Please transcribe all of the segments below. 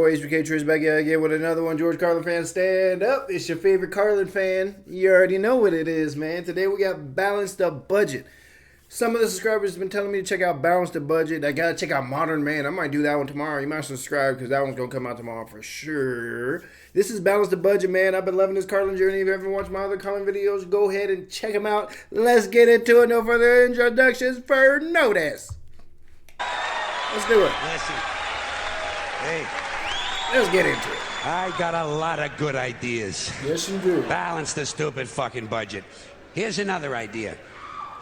HBK Trish back here again with another one. George Carlin fan, stand up. It's your favorite Carlin fan. You already know what it is, man. Today we got Balance the Budget. Some of the subscribers have been telling me to check out Balance the Budget. I gotta check out Modern Man. I might do that one tomorrow. You might subscribe because that one's gonna come out tomorrow for sure. This is Balance the Budget, man. I've been loving this Carlin journey. If you ever watched my other Carlin videos, go ahead and check them out. Let's get into it. No further introductions for notice. Let's do it. Listen. Hey. Let's get into it. I got a lot of good ideas. Yes, you do. Balance the stupid fucking budget. Here's another idea.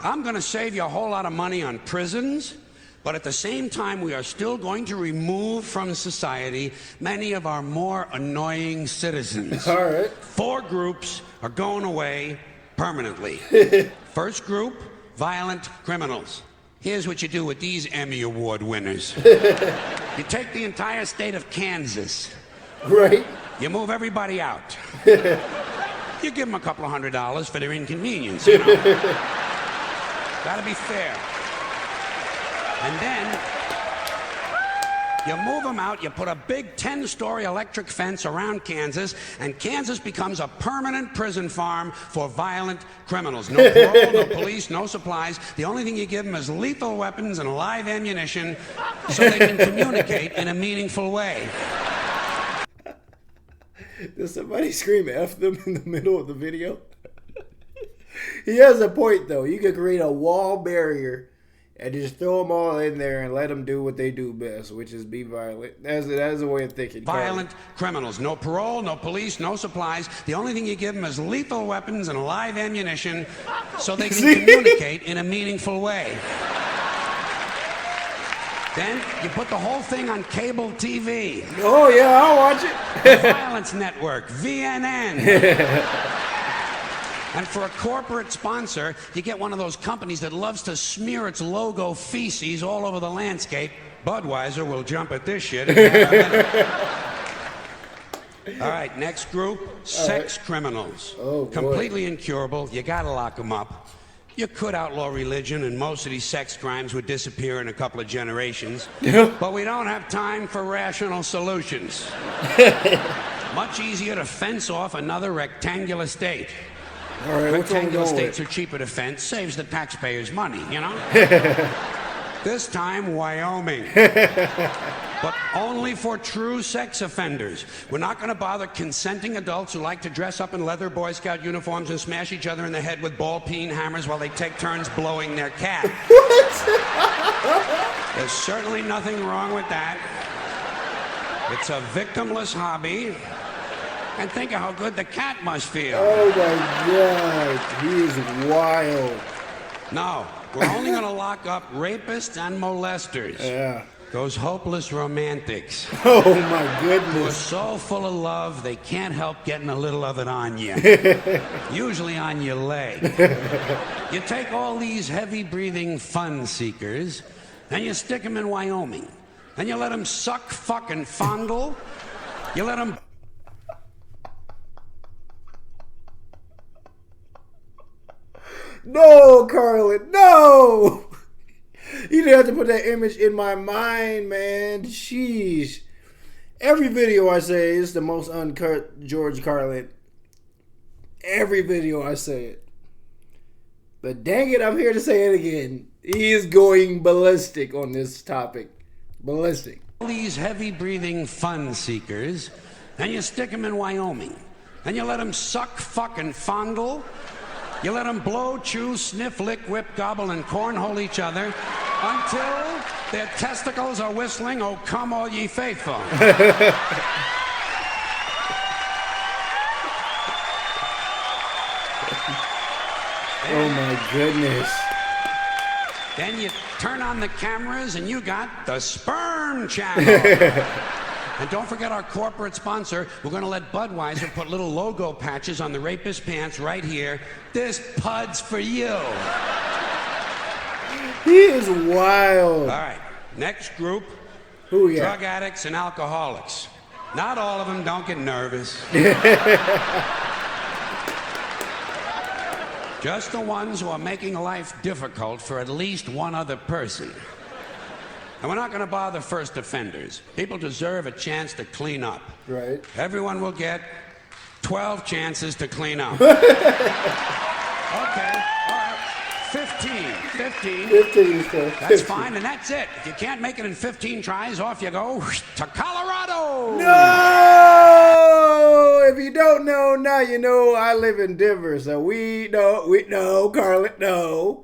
I'm gonna save you a whole lot of money on prisons, but at the same time, we are still going to remove from society many of our more annoying citizens. All right. 4 groups are going away permanently. First group, violent criminals. Here's what you do with these Emmy Award winners. You take the entire state of Kansas. Right. You move everybody out. You give them a couple of $100 for their inconvenience, you know. Gotta be fair. And then you move them out, you put a big 10-story electric fence around Kansas, and Kansas becomes a permanent prison farm for violent criminals. No parole, no police, no supplies. The only thing you give them is lethal weapons and live ammunition so they can communicate in a meaningful way. Does somebody scream F them in the middle of the video? He has a point, though. You could create a wall barrier and just throw them all in there and let them do what they do best, which is be violent. That's a way of thinking. Violent criminals. No parole, no police, no supplies. The only thing you give them is lethal weapons and live ammunition so they can communicate in a meaningful way. Then you put the whole thing on cable TV. Oh, yeah, I'll watch it. The Violence Network, VNN. And for a corporate sponsor, you get one of those companies that loves to smear its logo feces all over the landscape. Budweiser will jump at this shit. All right, next group, sex criminals. Oh, boy. Completely incurable. You gotta lock them up. You could outlaw religion, and most of these sex crimes would disappear in a couple of generations. But we don't have time for rational solutions. Much easier to fence off another rectangular state. All right, rectangular states are cheaper to fence, saves the taxpayers money, you know? This time, Wyoming. But only for true sex offenders. We're not going to bother consenting adults who like to dress up in leather Boy Scout uniforms and smash each other in the head with ball-peen hammers while they take turns blowing their cat. What? There's certainly nothing wrong with that. It's a victimless hobby. And think of how good the cat must feel. Oh, my God. He is wild. No, we're only going to lock up rapists and molesters. Yeah. Those hopeless romantics. Oh, my Who are goodness. so full of love, they can't help getting a little of it on you. Usually on your leg. You take all these heavy-breathing fun seekers, and you stick them in Wyoming. And you let them suck, fuck, and fondle. You let them... No, Carlin, no! You didn't have to put that image in my mind, man. Sheesh. Every video I say is the most uncut George Carlin. Every video I say it. But dang it, I'm here to say it again. He is going ballistic on this topic. Ballistic. All these heavy-breathing fun seekers, and you stick them in Wyoming. And you let them suck, fuck, and fondle. You let them blow, chew, sniff, lick, whip, gobble, and cornhole each other until their testicles are whistling, "Oh, come all ye faithful." Oh, my goodness. Then you turn on the cameras and you got the sperm channel. And don't forget our corporate sponsor. We're going to let Budweiser put little logo patches on the rapist pants right here. This pud's for you. He is wild. All right, next group, Who we got? drug addicts and alcoholics. Not all of them, don't get nervous. Just the ones who are making life difficult for at least one other person. And we're not going to bother first offenders. People deserve a chance to clean up. Right. Everyone will get 12 chances to clean up. Okay, all right. 15. 15 stuff. That's fine, and that's it. If you can't make it in 15 tries, off you go to Colorado. No! If you don't know, now you know. I live in Denver, so we know, Carlin, no.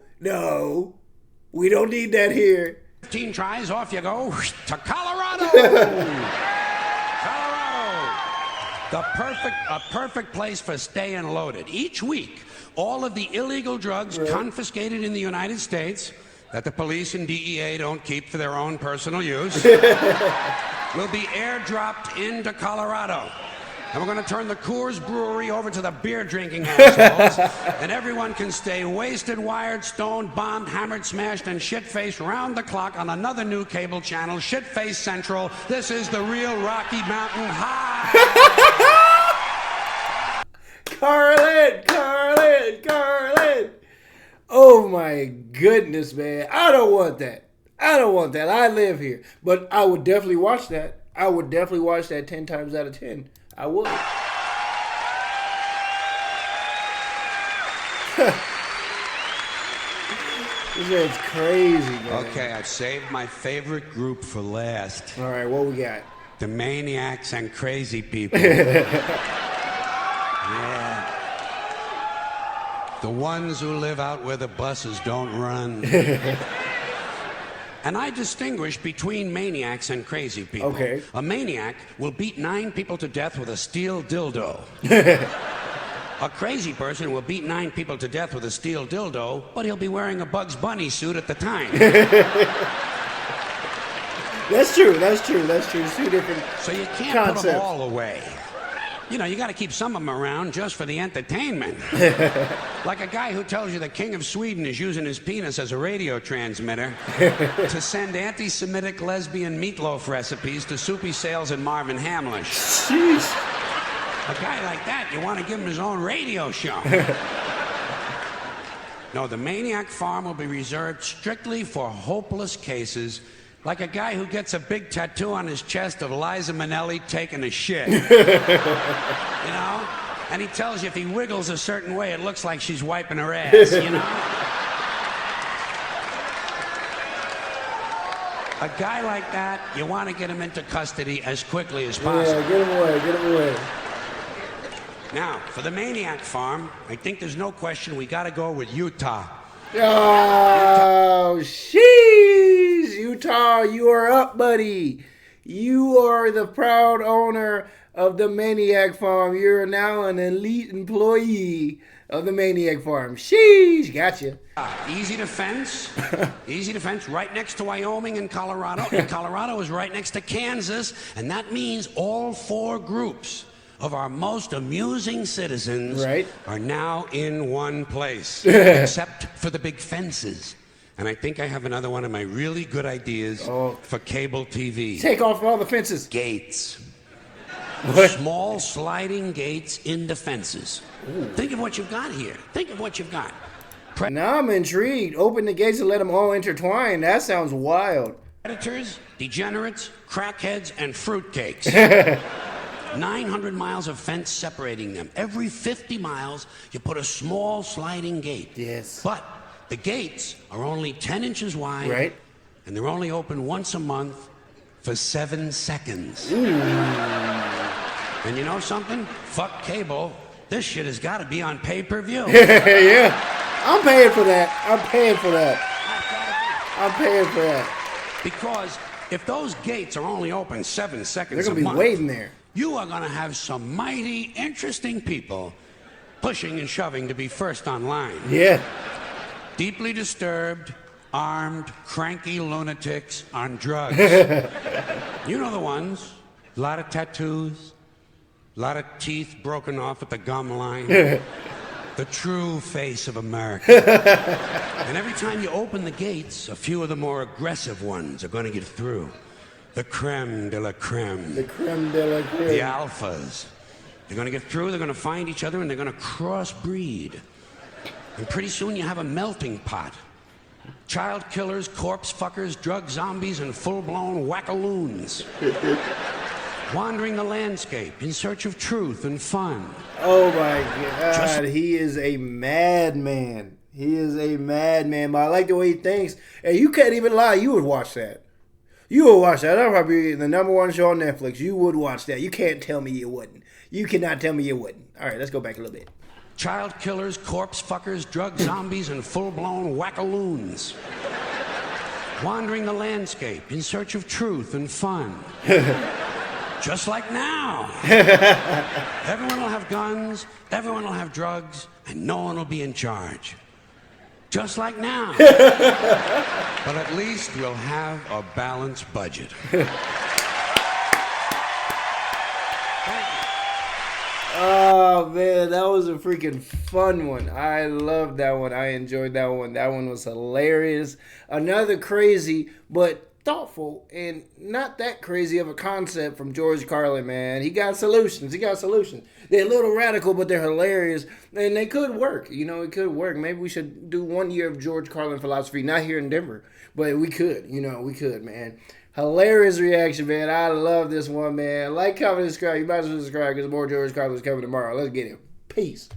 We don't need that here. 15 tries, off you go to Colorado. Colorado. A perfect place for staying loaded. Each week, all of the illegal drugs confiscated in the United States that the police and DEA don't keep for their own personal use will be airdropped into Colorado. And we're going to turn the Coors Brewery over to the beer-drinking assholes, and everyone can stay wasted, wired, stoned, bombed, hammered, smashed, and shit-faced round the clock on another new cable channel, Shit-Face Central. This is the real Rocky Mountain High. Carlin! Oh my goodness, man. I don't want that. I live here. But I would definitely watch that. I would definitely watch that 10 times out of 10. I would. This man's crazy, man. Okay, I've saved my favorite group for last. All right, what we got? The maniacs and crazy people. Yeah. The ones who live out where the buses don't run. And I distinguish between maniacs and crazy people. Okay. A maniac will beat 9 people to death with a steel dildo. A crazy person will beat 9 people to death with a steel dildo, but he'll be wearing a Bugs Bunny suit at the time. That's true. It's 2 different So you can't concepts. put them all away. You know, you got to keep some of them around just for the entertainment. Like a guy who tells you the King of Sweden is using his penis as a radio transmitter to send anti-Semitic lesbian meatloaf recipes to Soupy Sales and Marvin Hamlish. Jeez. A guy like that, you want to give him his own radio show. No, the Maniac Farm will be reserved strictly for hopeless cases, like a guy who gets a big tattoo on his chest of Liza Minnelli taking a shit. You know? And he tells you if he wiggles a certain way, it looks like she's wiping her ass, you know? A guy like that, you want to get him into custody as quickly as possible. Yeah, get him away. Now, for the Maniac Farm, I think there's no question we got to go with Utah. Oh, sheesh. Utah, you are up, buddy. You are the proud owner of the Maniac Farm. You're now an elite employee of the Maniac Farm. Sheesh, gotcha. Easy to fence. Easy to fence, right next to Wyoming and Colorado. And Colorado is right next to Kansas. And that means all 4 groups of our most amusing citizens are now in one place, except for the big fences. And I think I have another one of my really good ideas for cable TV. Take off all the fences. Gates. What? Small sliding gates in the fences. Ooh. Think of what you've got here. Think of what you've got. Now I'm intrigued. Open the gates and let them all intertwine. That sounds wild. Predators, degenerates, crackheads, and fruitcakes. 900 miles of fence separating them. Every 50 miles, you put a small sliding gate. Yes. But the gates are only 10 inches wide. Right. And they're only open once a month for 7 seconds. Ooh. And you know something? Fuck cable. This shit has got to be on pay-per-view. Yeah. I'm paying for that. Because if those gates are only open 7 seconds they're going to be waiting there. You are going to have some mighty interesting people pushing and shoving to be first online. Yeah. Deeply disturbed, armed, cranky lunatics on drugs. You know the ones. A lot of tattoos, a lot of teeth broken off at the gum line. The true face of America. And every time you open the gates, a few of the more aggressive ones are going to get through. The creme de la creme. The creme de la creme. The alphas. They're going to get through, they're going to find each other, and they're going to crossbreed. And pretty soon you have a melting pot. Child killers, corpse fuckers, drug zombies, and full-blown wackaloons. Wandering the landscape in search of truth and fun. Oh my God, he is a madman. He is a madman, but I like the way he thinks. And you can't even lie, you would watch that. You would watch that. That'll probably be the #1 show on Netflix. You would watch that. You can't tell me you wouldn't. You cannot tell me you wouldn't. All right, let's go back a little bit. Child killers, corpse fuckers, drug zombies, and full-blown wackaloons. Wandering the landscape in search of truth and fun. Just like now. Everyone will have guns, everyone will have drugs, and no one will be in charge. Just like now. But at least we'll have a balanced budget. Oh man, that was a freaking fun one. I loved that one. I enjoyed that one. That one was hilarious. Another crazy but thoughtful and not that crazy of a concept from George Carlin, man. He got solutions. They're a little radical, but they're hilarious. And they could work. You know, it could work. Maybe we should do 1 year of George Carlin philosophy, not here in Denver, but we could. You know, we could, man. Hilarious reaction, man. I love this one, man. Like, comment, subscribe. You might as well subscribe because more George Carlin's coming tomorrow. Let's get him. Peace.